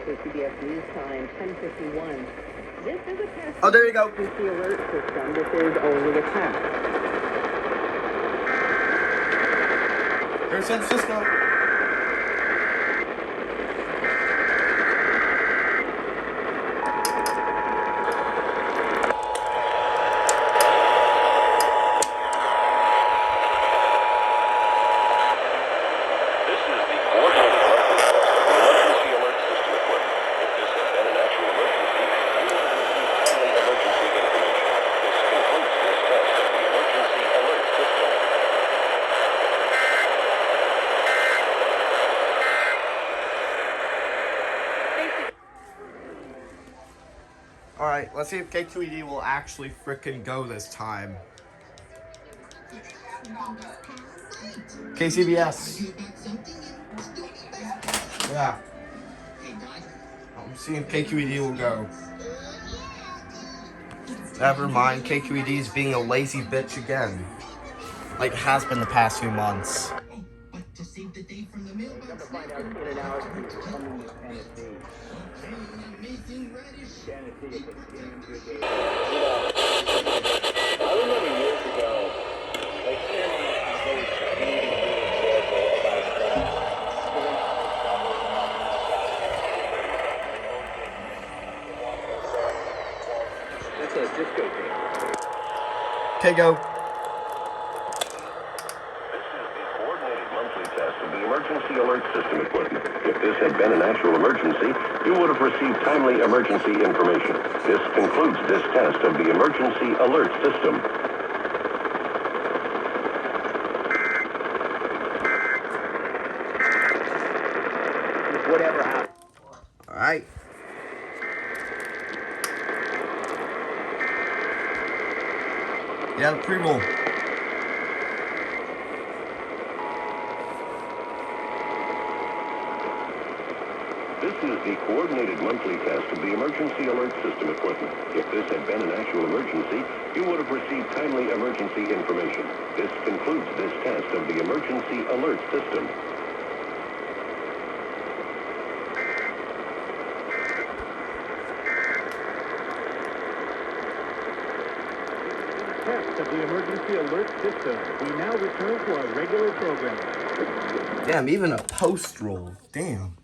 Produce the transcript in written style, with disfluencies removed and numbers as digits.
KCBS News Time, 10:51. This is a test. Oh, there you go. Emergency alert system. This is only a test. Here's San Francisco. Alright, let's see if KQED will actually frickin' go this time. KCBS. Yeah. I'm seeing if KQED will go. Never mind, KQED is being a lazy bitch again. Like it has been the past few months. To save the day from the mailbox. I remember years ago, like hearing those really careful about That's a disco game. Okay, go. Monthly test of the emergency alert system equipment. If this had been an actual emergency, you would have received timely emergency information. This concludes this test of the emergency alert system. Whatever happened. All right. Yeah, primo. This is the coordinated monthly test of the emergency alert system equipment. If this had been an actual emergency, you would have received timely emergency information. This concludes this test of the emergency alert system. Test of the emergency alert system. We now return to our regular program. Damn, even a post roll. Damn.